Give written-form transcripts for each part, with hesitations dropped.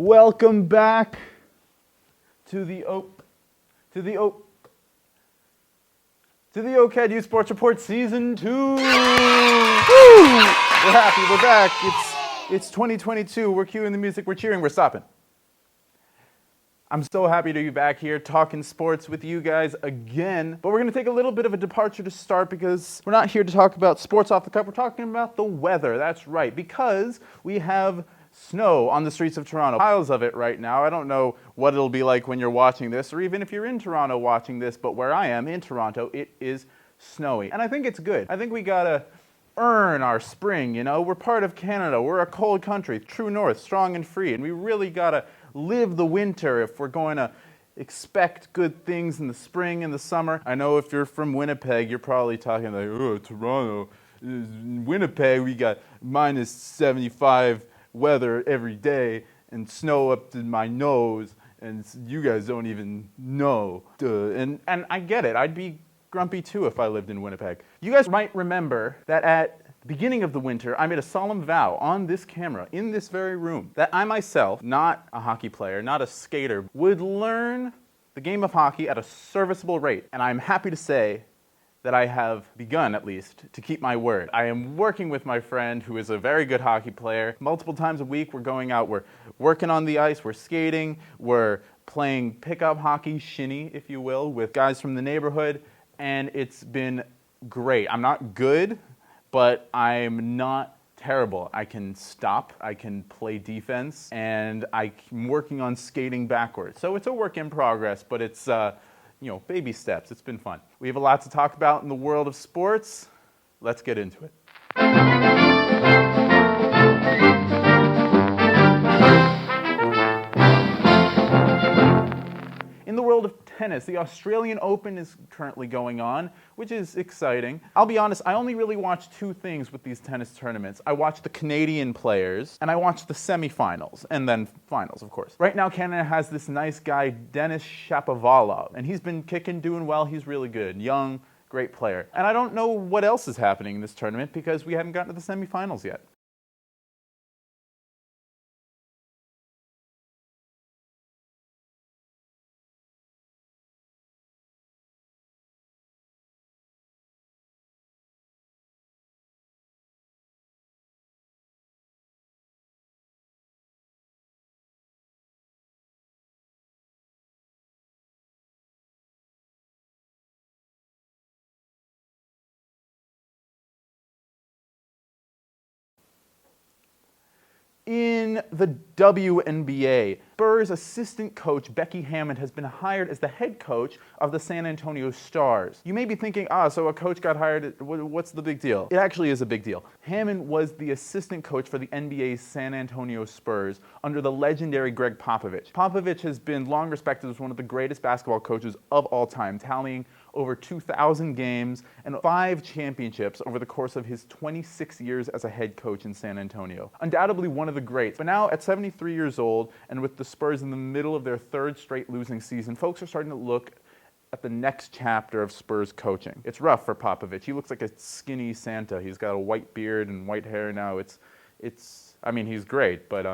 Welcome back to the OCAD Youth Sports Report Season 2. Woo! We're happy, we're back. It's 2022. We're cueing the music, we're cheering, we're stopping. I'm so happy to be back here talking sports with you guys again. But we're going to take a little bit of a departure to start because we're not here to talk about sports off the cuff. We're talking about the weather. That's right. Because we have snow on the streets of Toronto. Piles of it right now. I don't know what it'll be like when you're watching this or even if you're in Toronto watching this. But where I am in Toronto, it is snowy. And I think it's good. I think we got to earn our spring, you know. We're part of Canada. We're a cold country. True north, strong and free. And we really got to live the winter if we're going to expect good things in the spring and the summer. I know if you're from Winnipeg, you're probably talking like, oh, Toronto, Winnipeg, we got minus 75 weather every day and snow up to my nose, and you guys don't even know. Duh. And I get it. I'd be grumpy too if I lived in Winnipeg. You guys might remember that at the beginning of the winter, I made a solemn vow on this camera, in this very room, that I myself, not a hockey player, not a skater, would learn the game of hockey at a serviceable rate. And I'm happy to say that I have begun, at least, to keep my word. I am working with my friend who is a very good hockey player. Multiple times a week, we're going out, we're working on the ice, we're skating, we're playing pickup hockey, shinny, if you will, with guys from the neighborhood, and it's been great. I'm not good, but I'm not terrible. I can stop, I can play defense, and I'm working on skating backwards. So it's a work in progress, but it's baby steps. It's been fun. We have a lot to talk about in the world of sports. Let's get into it. In the world of tennis, the Australian Open is currently going on, which is exciting. I'll be honest, I only really watch two things with these tennis tournaments. I watch the Canadian players, and I watch the semifinals, and then finals, of course. Right now, Canada has this nice guy, Denis Shapovalov, and he's been kicking, doing well. He's really good, young, great player. And I don't know what else is happening in this tournament because we haven't gotten to the semifinals yet. In the WNBA, Spurs assistant coach Becky Hammon has been hired as the head coach of the San Antonio Stars. You may be thinking, so a coach got hired, what's the big deal? It actually is a big deal. Hammon was the assistant coach for the NBA's San Antonio Spurs under the legendary Greg Popovich. Popovich has been long respected as one of the greatest basketball coaches of all time, tallying over 2,000 games and 5 championships over the course of his 26 years as a head coach in San Antonio. Undoubtedly one of the greats. But now at 73 years old and with the Spurs in the middle of their 3rd straight losing season, folks are starting to look at the next chapter of Spurs coaching. It's rough for Popovich. He looks like a skinny Santa. He's got a white beard and white hair now. He's great, but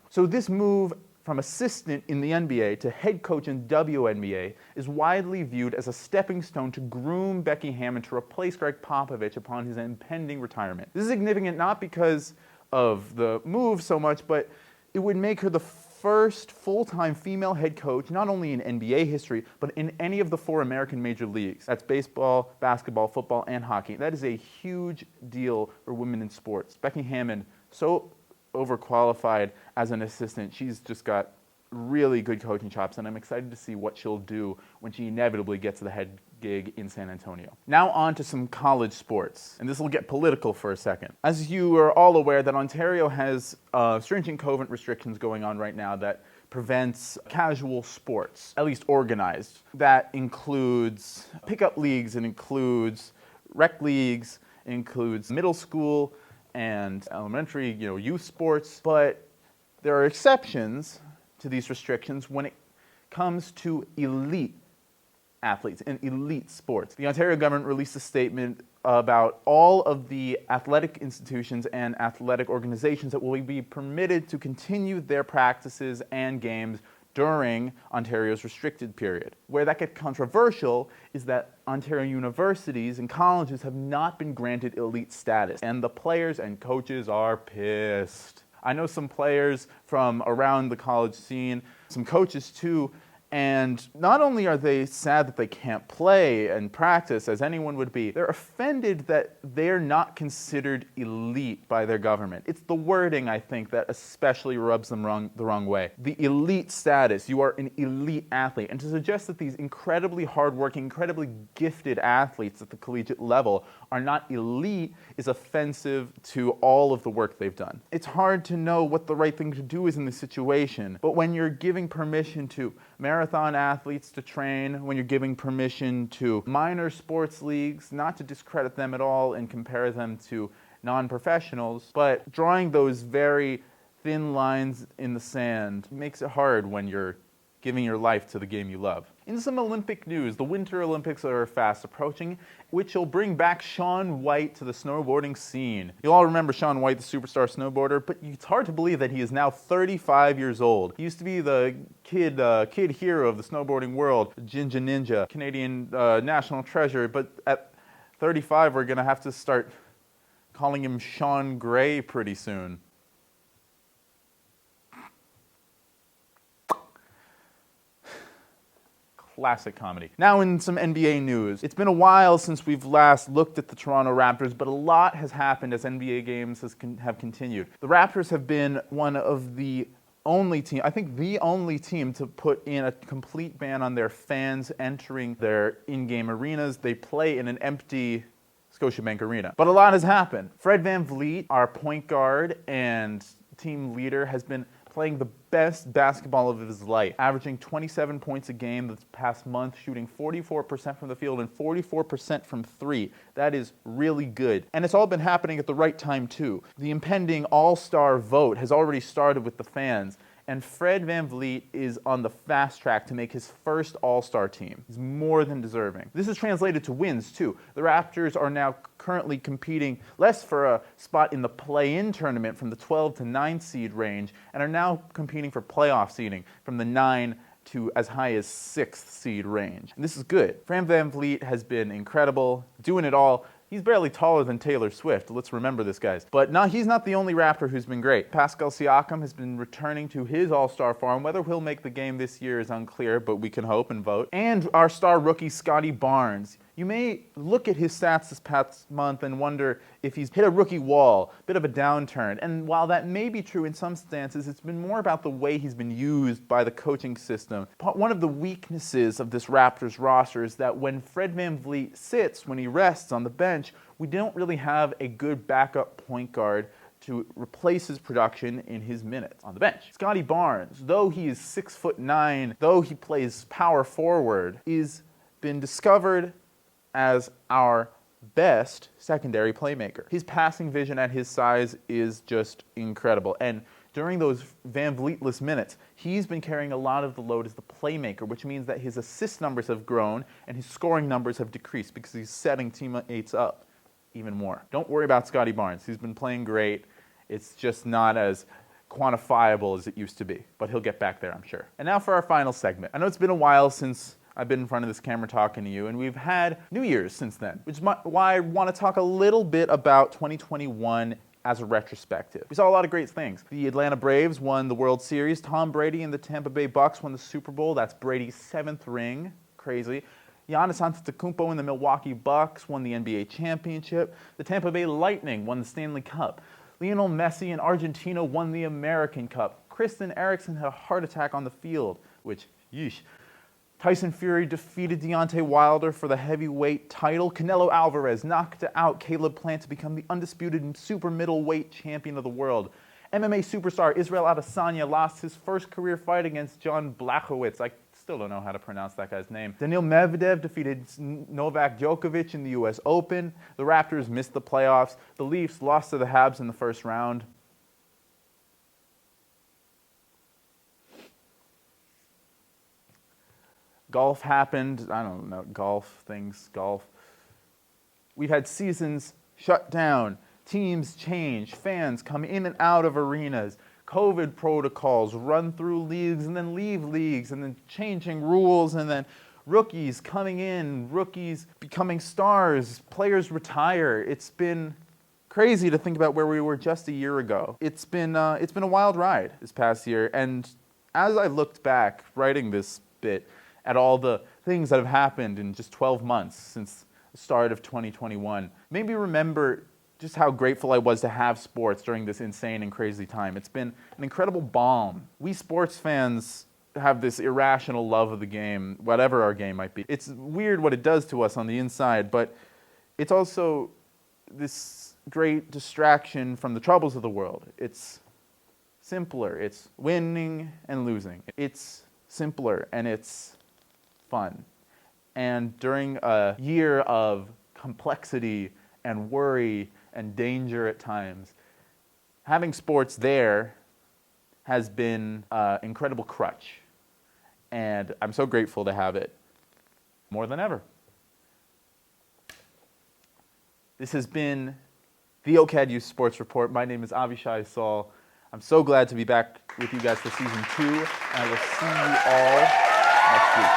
So this move from assistant in the NBA to head coach in WNBA is widely viewed as a stepping stone to groom Becky Hammon to replace Greg Popovich upon his impending retirement. This is significant not because of the move so much, but it would make her the first full-time female head coach, not only in NBA history, but in any of the 4 American major leagues. That's baseball, basketball, football, and hockey. That is a huge deal for women in sports. Becky Hammon, so overqualified as an assistant. She's just got really good coaching chops, and I'm excited to see what she'll do when she inevitably gets the head gig in San Antonio. Now on to some college sports, and this will get political for a second. As you are all aware that Ontario has stringent COVID restrictions going on right now that prevents casual sports, at least organized. That includes pickup leagues, it includes rec leagues, it includes middle school and elementary, youth sports, but there are exceptions to these restrictions when it comes to elite athletes in elite sports. The Ontario government released a statement about all of the athletic institutions and athletic organizations that will be permitted to continue their practices and games during Ontario's restricted period. Where that gets controversial is that Ontario universities and colleges have not been granted elite status, and the players and coaches are pissed. I know some players from around the college scene, some coaches too, and not only are they sad that they can't play and practice as anyone would be, they're offended that they're not considered elite by their government. It's the wording, I think, that especially rubs them the wrong way. The elite status, you are an elite athlete. And to suggest that these incredibly hardworking, incredibly gifted athletes at the collegiate level are not elite is offensive to all of the work they've done. It's hard to know what the right thing to do is in this situation, but when you're giving permission to marathon athletes to train, when you're giving permission to minor sports leagues, not to discredit them at all and compare them to non-professionals, but drawing those very thin lines in the sand makes it hard when you're giving your life to the game you love. In some Olympic news, the Winter Olympics are fast approaching, which will bring back Shaun White to the snowboarding scene. You'll all remember Shaun White, the superstar snowboarder, but it's hard to believe that he is now 35 years old. He used to be the kid hero of the snowboarding world, Jinja Ninja, Canadian national treasure, but at 35 we're gonna have to start calling him Sean Gray pretty soon. Classic comedy. Now in some NBA news. It's been a while since we've last looked at the Toronto Raptors, but a lot has happened as NBA games have continued. The Raptors have been one of the only team, I think the only team, to put in a complete ban on their fans entering their in-game arenas. They play in an empty Scotiabank Arena. But a lot has happened. Fred VanVleet, our point guard and team leader, has been playing the best basketball of his life, averaging 27 points a game this past month, shooting 44% from the field and 44% from three. That is really good. And it's all been happening at the right time too. The impending All-Star vote has already started with the fans, and Fred VanVleet is on the fast track to make his first All-Star team. He's more than deserving. This is translated to wins too. The Raptors are now currently competing less for a spot in the play-in tournament from the 12 to 9 seed range, and are now competing for playoff seeding from the 9 to as high as 6th seed range. And this is good. Fred VanVleet has been incredible, doing it all. He's barely taller than Taylor Swift. Let's remember this, guys. But no, he's not the only Raptor who's been great. Pascal Siakam has been returning to his All-Star form. Whether he'll make the game this year is unclear, but we can hope and vote. And our star rookie, Scotty Barnes. You may look at his stats this past month and wonder if he's hit a rookie wall, a bit of a downturn. And while that may be true in some stances, it's been more about the way he's been used by the coaching system. One of the weaknesses of this Raptors roster is that when Fred VanVleet sits, when he rests on the bench, we don't really have a good backup point guard to replace his production in his minutes on the bench. Scotty Barnes, though he is 6'9", though he plays power forward, is been discovered as our best secondary playmaker. His passing vision at his size is just incredible. And during those VanVleetless minutes, he's been carrying a lot of the load as the playmaker, which means that his assist numbers have grown and his scoring numbers have decreased because he's setting teammates up even more. Don't worry about Scotty Barnes. He's been playing great. It's just not as quantifiable as it used to be, but he'll get back there, I'm sure. And now for our final segment. I know it's been a while since I've been in front of this camera talking to you, and we've had New Year's since then, which is why I want to talk a little bit about 2021 as a retrospective. We saw a lot of great things. The Atlanta Braves won the World Series. Tom Brady and the Tampa Bay Bucks won the Super Bowl. That's Brady's 7th ring. Crazy. Giannis Antetokounmpo and the Milwaukee Bucks won the NBA championship. The Tampa Bay Lightning won the Stanley Cup. Lionel Messi and Argentina won the American Cup. Kristen Erickson had a heart attack on the field, which, yeesh. Tyson Fury defeated Deontay Wilder for the heavyweight title. Canelo Alvarez knocked out Caleb Plant to become the undisputed super middleweight champion of the world. MMA superstar Israel Adesanya lost his first career fight against John Blachowicz. I still don't know how to pronounce that guy's name. Daniil Medvedev defeated Novak Djokovic in the US Open. The Raptors missed the playoffs. The Leafs lost to the Habs in the first round. Golf happened. I don't know, golf. We've had seasons shut down, teams change, fans come in and out of arenas, COVID protocols run through leagues and then leave leagues, and then changing rules, and then rookies coming in, rookies becoming stars, players retire. It's been crazy to think about where we were just a year ago. It's been a wild ride this past year, and as I looked back writing this bit at all the things that have happened in just 12 months since the start of 2021, made me remember just how grateful I was to have sports during this insane and crazy time. It's been an incredible balm. We sports fans have this irrational love of the game, whatever our game might be. It's weird what it does to us on the inside, but it's also this great distraction from the troubles of the world. It's simpler. It's winning and losing. It's simpler and it's fun. And during a year of complexity and worry and danger at times, having sports there has been an incredible crutch. And I'm so grateful to have it more than ever. This has been the OCAD Youth Sports Report. My name is Avishai Saul. I'm so glad to be back with you guys for season 2, and I will see you all next week.